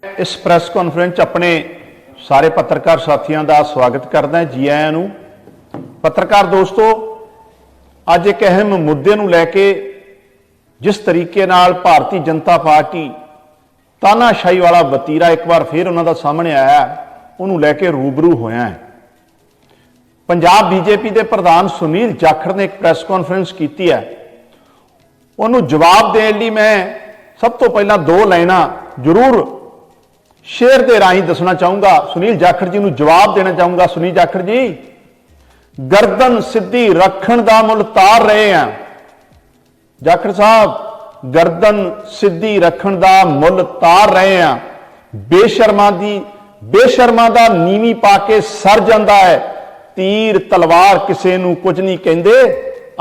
इस press conference अपने सारे पत्रकार साथियों का स्वागत करदा जी आयां नूं। पत्रकार दोस्तों, अज एक अहम मुद्दे नूं लैके जिस तरीके नाल भारतीय जनता पार्टी तानाशाही वाला वतीरा एक बार फिर उन्हां दा सामने आया, उन्होंने लैके रूबरू होया है। पंजाब बीजेपी के प्रधान सुनील जाखड़ ने एक प्रैस कॉन्फ्रेंस की है। उन्होंने जवाब देने लिए मैं सब तो पहला दो लाइनां जरूर शेयर के राही दसना चाहूंगा। सुनील जाखड़ जी को जवाब देना चाहूंगा। सुनील जाखड़ जी, गर्दन सीधी रखण दा मुल तार रहे हैं। जाखड़ साहब, गर्दन सीधी रखण दा मुल तार रहे हैं। बेशर्मा दा नीवी पा के सर जांदा है। तीर तलवार किसी नूं कुछ नहीं कहंदे,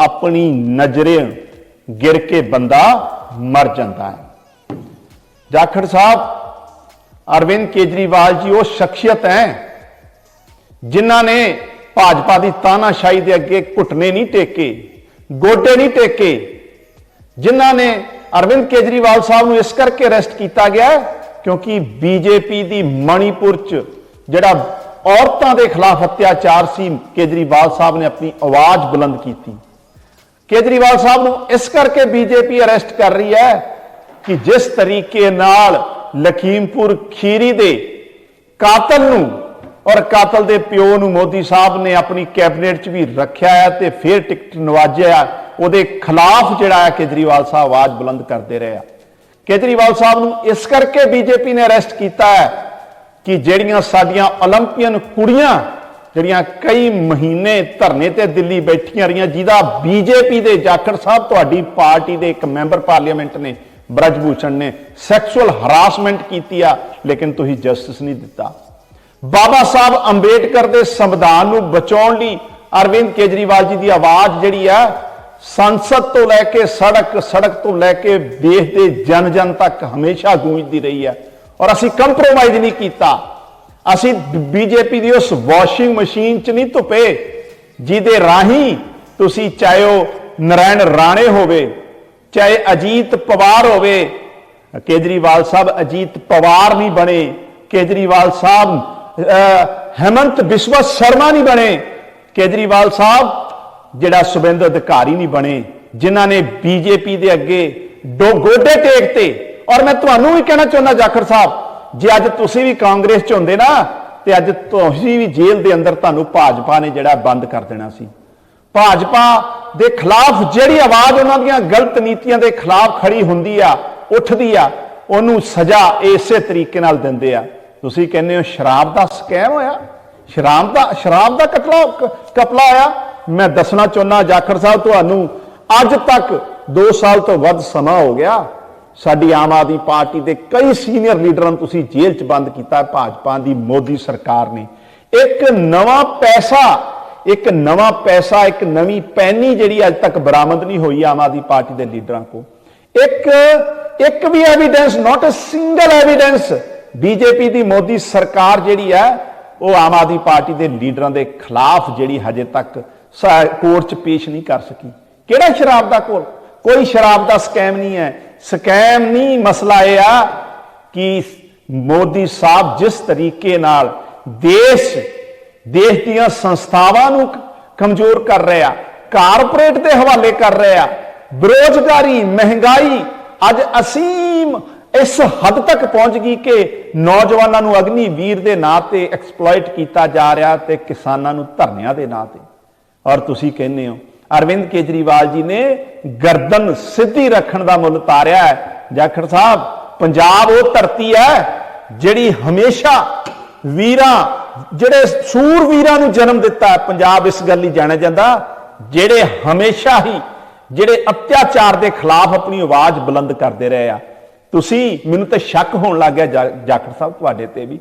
अपनी नजरें गिर के बंदा मर जाता है। जाखड़ साहब, अरविंद केजरीवाल जी वो शख्सियत हैं जिन्हां ने भाजपा की तानाशाही के अगे घुटने नहीं टेके, गोडे नहीं टेके। जिन्हां ने अरविंद केजरीवाल साहब इस करके अरेस्ट किया गया क्योंकि बीजेपी की मणिपुर च जिहड़ा औरतों के खिलाफ अत्याचार सी, केजरीवाल साहब ने अपनी आवाज बुलंद की थी। केजरीवाल साहब को इस करके बीजेपी अरेस्ट कर रही है कि जिस तरीके नाल लखीमपुर खीरी दे कातल नूं और कातल दे प्यो नूं मोदी साहब ने अपनी कैबिनेट च भी रखा है ते फिर टिकट नवाजिया, उहदे खिलाफ जिहड़ा है केजरीवाल साहब आवाज बुलंद करते रहे। केजरीवाल साहब नूं इस करके बीजेपी ने अरेस्ट किया है कि जिहड़ियां साडियां ओलंपियन कुड़ियां जिहड़ियां कई महीने धरने ते दिल्ली बैठियां रहियां, जिहदा बीजेपी दे जाखड़ साहब तुहाडी पार्टी दे एक मैंबर पार्लीमेंट ने ब्रजभूषण ने सैक्सुअल हरासमेंट की, लेकिन तुसीं जस्टिस नहीं दिता। बाबा साहब अंबेडकर के संविधान को बचाने लई अरविंद केजरीवाल जी की आवाज जिहड़ी है संसद तो लैके सड़क, सड़क तो लैके देश के जन जन तक हमेशा गूंजती रही है और असीं कंप्रोमाइज नहीं किया। असीं बीजेपी की उस वॉशिंग मशीन च नहीं धुपे जिहदे राही तुसीं चाहे वो नारायण राणे होवे, चाहे अजीत पवार होवे। केजरीवाल साहब अजीत पवार नहीं बने, केजरीवाल साहब हेमंत बिस्वा शर्मा नहीं बने, केजरीवाल साहब जिहड़ा शुभेंदु अधिकारी नहीं बने, जिन्हां ने बीजेपी के अगे गोडे टेकते। और मैं तुहानूं भी कहना चाहुंदा जाखड़ साहब, जे अज तुसीं भी कांग्रेस च हुंदे ना ते अज तुसीं भी जेल के अंदर तुहानूं भाजपा ने जिहड़ा बंद कर देना सी। भाजपा के खिलाफ जिहड़ी आवाज उन्हां दीयां गलत नीतियां के खिलाफ खड़ी हुंदी आ, उठदी आ, उहनूं सजा इसे तरीके नाल दिंदे आ। तुसीं कहंदे हो शराब का स्कैम होया, शराब का कपला होया। मैं दसना चाहुंदा जाखड़ साहब तुहानूं, अज तक 2 साल तो वध समा हो गया, साडी आम आदमी पार्टी के कई सीनियर लीडरां नूं तुसीं जेल च बंद किया। भाजपा की मोदी सरकार ने एक नवा पैसा एक नवी पैनी जिहड़ी अज तक बरामद नहीं हुई आम आदमी पार्टी के लीडरां को। एक भी evidence, not a single evidence BJP की मोदी सरकार जिहड़ी है वो आम आदमी पार्टी के लीडरां के खिलाफ जिहड़ी हजे तक कोर्ट च पेश नहीं कर सकी। किहड़ा शराब का कोल? कोई शराब का स्कैम नहीं है। स्कैम नहीं, मसला यह आ कि मोदी साहब जिस तरीके नाल देश दीयां संस्थावां नूं कमजोर कर रहे आ, कारपोरेट के हवाले कर रहे आ, बेरोजगारी, महंगाई अज असीम इस हद तक पहुंच गई कि नौजवानों नूं अग्निवीर के नां ते एक्सप्लॉइट किया जा रहा ते किसानां नूं धरनियां के नां ते। और तुसीं कहंदे हो अरविंद केजरीवाल जी ने गर्दन सीधी रखण दा मुल तारिया है। जाखड़ साहब, पंजाब वो धरती है जिहड़ी हमेशा वीरां, जिहड़े सूरवीरां नूं जन्म दिता है। पंजाब इस गल लई जाणिया जांदा जिहड़े हमेशा ही जिहड़े अत्याचार के खिलाफ अपनी आवाज बुलंद करते रहे आ। तुसीं मैनूं ते शक होण लग गया जाखड़ साहब तुहाडे ते भी।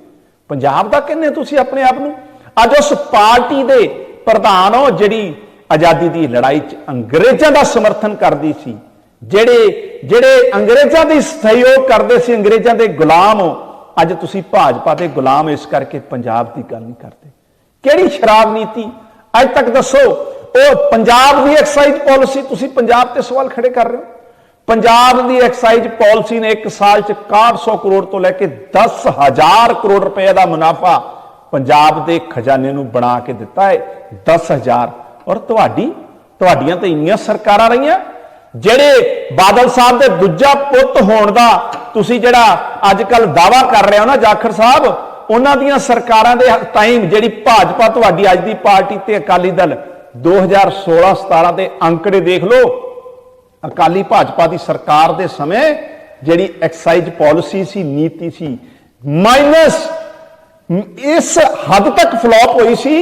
पंजाब दा कहने तुसीं अपने आप नूं अज उस पार्टी दे प्रधान हो जिहड़ी आजादी की लड़ाई च अंग्रेजों का समर्थन करती सी, जेड़े अंग्रेजों की सहयोग करते सी, अंग्रेजों के गुलाम हो। अज तुसीं भाजपा के गुलाम इस करके पंजाब की गल नहीं करते। किहड़ी शराब नीति अज तक दसो। वो पंजाब की एक्साइज पॉलिसी, तुसीं पंजाब ते सवाल खड़े कर रहे हो। पंजाब की एक्साइज पॉलिसी ने 1 साल च 6100 करोड़ तो लैके 10,000 करोड़ रुपए का मुनाफा पंजाब के खजाने नूं बना के दिता है। 10,000 और तुहाडियां तो इन्नियां सरकारां रहियां ਜਿਹੜੇ बादल साहब के दूजा पुत होने का तुसीं जिहड़ा अजकल दावा कर रहे हो ना जाखड़ साहब, उन्हां दीयां सरकारां दे टाइम जिहड़ी भाजपा तुहाडी अज दी पार्टी ते अकाली दल 2016-17 के अंकड़े देख लो। अकाली भाजपा की सरकार के समय जिहड़ी एक्साइज पॉलिसी सी, नीति सी, माइनस इस हद तक फ्लॉप हुई सी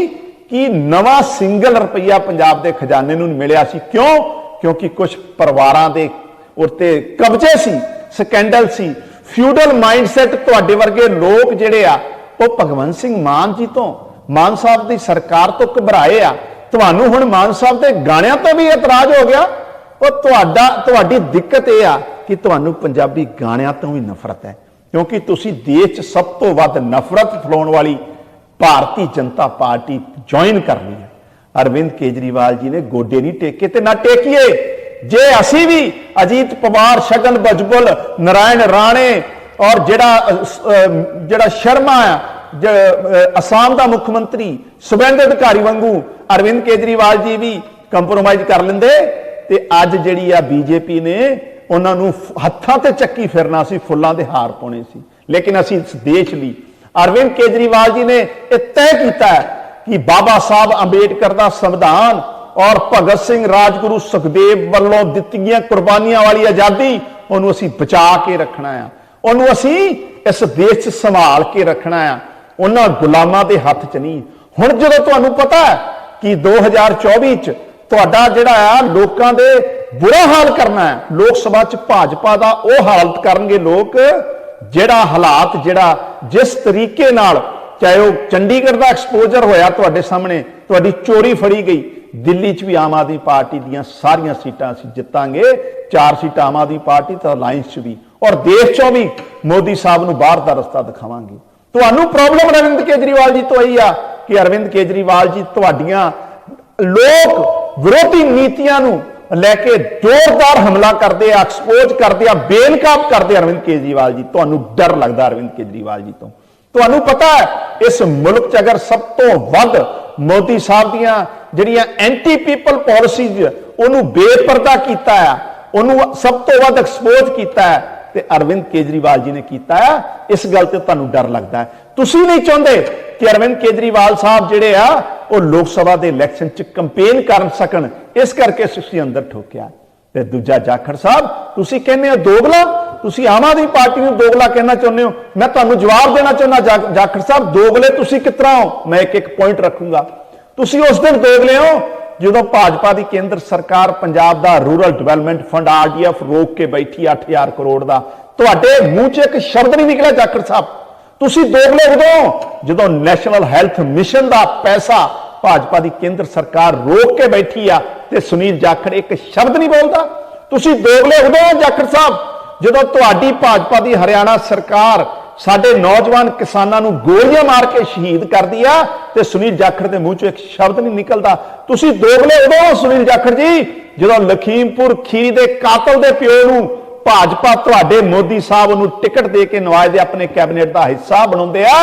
कि नवा सिंगल रुपया पंजाब के खजाने नूं मिलिया सी। क्यों? क्योंकि कुछ परिवारां दे उत्ते कब्जे सी, स्कैंडल सी, फ्यूडल माइंडसैट तुहाडे वर्गे लोग जिहड़े आ वो भगवंत सिंह मान जी तो, मान साहब की सरकार तो घबराए आ। तुहानूं हुण मान साहब के गाणियां तो भी एतराज हो गया। और तुहाडी दिक्कत यह आ कि तुहानूं पंजाबी गाणियां तो भी नफरत है, क्योंकि तुसीं देश च सब तो वध नफरत फैलाउण वाली भारतीय जनता पार्टी ज्वाइन कर ली है। अरविंद केजरीवाल जी ने गोडे नहीं टेके ते ना टेकीए। जे असी भी अजीत पवार, छगन भुजबल, नारायण राणे और जिहड़ा शर्मा असम का मुख्यमंत्री शुभेंदु अधिकारी वांगू अरविंद केजरीवाल जी भी कंप्रोमाइज कर लेंदे ते अज जिहड़ी आ बीजेपी ने उन्हां नूं हत्थां ते चक्की फिरना सी, फुल्लां दे हार पाउणे सी। लेकिन असी इस देश लई अरविंद केजरीवाल जी ने यह तय किया है कि बाबा साहब अंबेडकर का संविधान और भगत सिंह, राजगुरु सुखदेव वालों दित्तियां कुर्बानियां वाली आजादी उन्होंने असीं बचा के रखना है, उन्होंने असीं इस देश च संभाल के रखना है, उन्हां गुलामां दे हत्थ च नहीं। हुण जदों तुहानूं पता है कि 2024 च तुहाडा जिहड़ा आ लोकां दे बुरा हाल करना है, लोक सभा च भाजपा का वो हालत करनगे लोग जिहड़ा हालात जिहड़ा जिस तरीके नाल, चाहे वो चंडीगढ़ का एक्सपोजर होया तुहाडे सामने, तुहाडी चोरी फड़ी गई। दिल्ली च भी आम आदमी पार्टी दीयां सारियां सीटां असीं जितांगे, 4 सीटां आम आदमी पार्टी ते अलायंस च भी, और देश चों भी मोदी साहब नूं बाहर दा रस्ता दिखावांगे। तुहानूं प्रॉब्लम अरविंद केजरीवाल जी तो आई आ कि अरविंद केजरीवाल जी तुहाडियां लोक विरोधी नीतियां नूं लैके जोरदार हमला करते, एक्सपोज करते, बेनकाब करते। अरविंद केजरीवाल जी तुहानूं डर लगदा अरविंद केजरीवाल जी तो। तुहानूं पता है इस मुल्क च अगर सब तो वध मोदी साहब दीयां जिहड़ियां एंटी पीपल पॉलिसीज उन्होंने बेपर्दा किया है, उन्होंने सब तो वध एक्सपोज किया है, तो अरविंद केजरीवाल जी ने किया है। इस गल ते तुहानूं डर लगता है। तुसीं नहीं चाहते कि अरविंद केजरीवाल साहब जिहड़े आ वो लोक सभा के इलैक्शन च कंपेन कर सकन, इस करके तुसीं अंदर ठोकिया। ते दूजा जाखड़ साहब तुसीं कहने हो दोगला, तुसीं आम आदमी पार्टी नूं दोगला कहना चाहुंदे हो। मैं तुहानूं जवाब देना चाहुंदा जाखड़ साहब, दोगले तुसीं किस तरह हो? मैं एक पॉइंट रखूंगा। तुसीं उस दिन दोगले हो जदों भाजपा की केंद्र सरकार पंजाब का रूरल डिवेलपमेंट फंड RDF रोक के बैठी 8,000 करोड़ का, तुहाडे मूँह च एक शब्द नहीं निकलिया जाखड़ साहब। तुसीं दोगले उदों जदों नैशनल हैल्थ मिशन का पैसा भाजपा की केंद्र सरकार रोक के बैठी आ ते सुनील जाखड़ एक शब्द नहीं बोलता। तुसीं दोगले उदों जाखड़ साहब जदों तुहाडी भाजपा की हरियाणा सरकार साडे नौजवान किसानां नूं गोलियां मार के शहीद कर दिया ते सुनील जाखड़ के मुंह चों एक शब्द नहीं निकलता। तुसीं दोगले उदों सुनील जाखड़ जी जदों लखीमपुर खीरी के कातल के प्यो नूं भाजपा तुहाडे मोदी साहब नूं टिकट दे के नवाज अपने कैबिनेट का हिस्सा बनाउंदे आ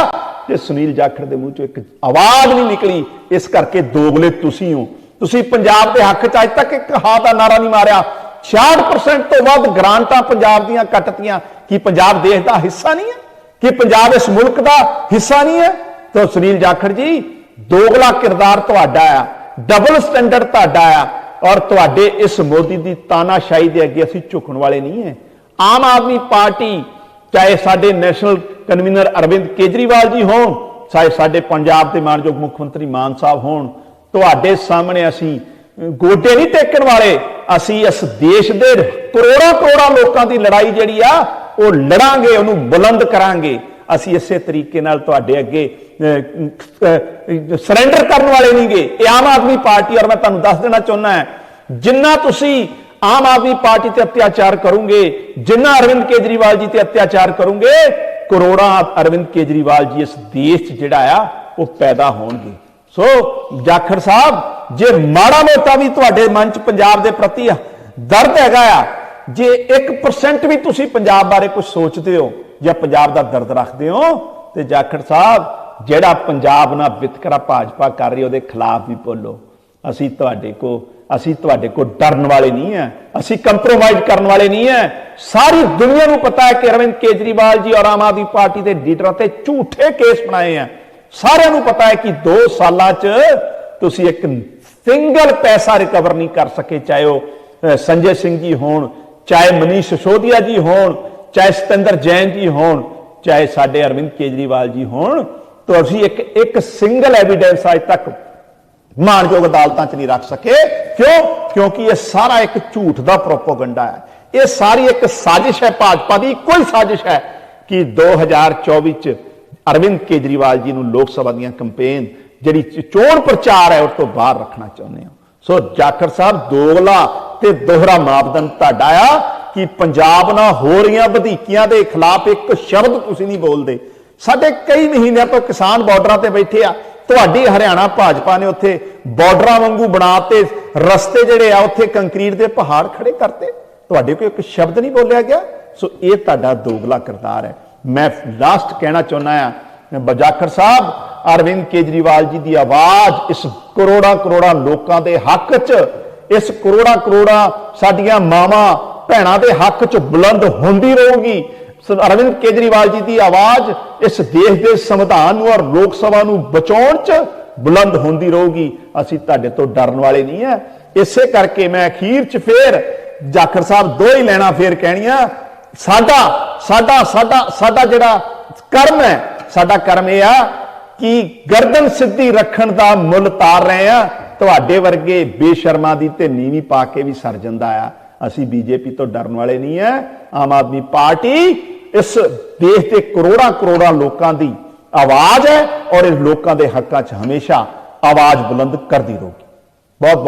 ते सुनील जाखड़ के मुंह चों एक आवाज नहीं निकली। इस करके दोगले तुसीं हो। तुसीं पंजाब के हक च अज तक एक हां दा नारा नहीं मारिया। 66% तो वध ग्रांटां पंजाब दीयां कटतियां। कि पंजाब देश का हिस्सा नहीं है? कि पंजाब इस मुल्क का हिस्सा नहीं है? तो सुनील जाखड़ जी दोगला किरदार तुहाडा आ, डबल स्टैंडर्ड तुहाडा आ, और तुहाडे इस मोदी की तानाशाही के अगे असीं झुकण वाले नहीं है। आम आदमी पार्टी चाहे साडे नैशनल कन्वीनर अरविंद केजरीवाल जी होण, चाहे साडे पंजाब के मानयोग मुख्यमंत्री मान साहब होण, तुहाडे सामने असीं गोडे नहीं टेकण वाले। असीं इस देश के करोड़ों करोड़ों लोगों की लड़ाई जिहड़ी आ वो लड़ांगे, उन्होंने बुलंद करांगे। असीं इसे तरीके नाल तुहाडे अगे सरेंडर करने वाले नहीं गे। ये आम आदमी पार्टी, और मैं तुहानूं दस देना चाहुंदा है जिन्ना तुसीं आम आदमी पार्टी ते अत्याचार करोगे, जिन्ना अरविंद केजरीवाल जी ते अत्याचार करोगे, करोड़ों अरविंद केजरीवाल जी इस देश जिहड़ा आ वो पैदा होणगे। सो जाखड़ साहब जे माड़ा मोटा भी तुहाडे मन च पंजाब दे प्रति दर्द हैगा आ जे 1% भी तुसी पंजाब बारे कुछ सोचते हो या पंजाब का दर्द रखते हो तो जाखड़ साहब ਜਿਹੜਾ पंजाब ना वितकरा भाजपा कर रही ਉਹਦੇ खिलाफ भी बोलो। ਅਸੀਂ ਤੁਹਾਡੇ को डरन वाले नहीं है, ਅਸੀਂ कंप्रोमाइज करने वाले नहीं है। सारी दुनिया को पता है कि अरविंद केजरीवाल जी और आम आदमी पार्टी के लीडरों ते झूठे केस बनाए हैं। सारिਆਂ ਨੂੰ पता है कि 2 सालों च तुसी एक सिंगल पैसा रिकवर नहीं कर सके, चाहे वो संजय सिंह जी होण, चाहे मनीष सिसोदिया जी होण, चाहे सतेंद्र जैन जी होण, चाहे साडे अरविंद केजरीवाल जी होण। तो असी एक सिंगल एविडेंस अज तक मानयोग अदालतों च नहीं रख सके। क्यों? क्योंकि यह सारा एक झूठ का प्रोपोगंडा है। यह सारी एक साजिश है, भाजपा की कोई साजिश है कि 2024 अरविंद केजरीवाल जी को लोक सभा दी कंपेन जी चोण प्रचार है उस तो बाहर रखना चाहते हो। सो जाखड़ साहब दोगला ते दोहरा मापदंड तुहाडा आ कि पंजाब नाल हो रही वधीकियां के खिलाफ एक शब्द तुसीं नहीं बोलते। साडे कई महीनों तो किसान बॉर्डर पर बैठे आ, तुहाडी हरियाणा भाजपा ने उत्थे बॉर्डर वांगू बनाते रस्ते जिहड़े आ उत्थे कंक्रीट के पहाड़ खड़े करते, तुहाडे कोई एक शब्द नहीं बोलिया गया। सो ये तुहाडा दोगला किरदार है। मैं लास्ट कहना चाहुंदा हां जाखड़ साहब अरविंद केजरीवाल जी की आवाज इस करोड़ां लोगों के हक च, इस करोड़ां साडियां मावां भैणां के हक च बुलंद होंदी रहूगी। अरविंद केजरीवाल जी की आवाज इस देश के संविधान और लोक सभा बचाने च बुलंद होंदी रहूगी। असीं तुहाडे तो डरन वाले नहीं है। इसे करके मैं अखीर च फिर जाखड़ साहब 2 ही लैना फिर कहनिया, साडा जिहड़ा कर्म है, साडा कर्म यह आ कि गर्दन सिद्धी रखण दा मुल तार रहे हैं। तुहाडे वर्गे बेशर्मा दी ते नीवी पा के भी सर जांदा आ। असीं बीजेपी तो डरन वाले नहीं है। आम आदमी पार्टी इस देश के करोड़ां लोगों की आवाज है और इस लोगों के हकों च हमेशा आवाज बुलंद करती रहूगी। बहुत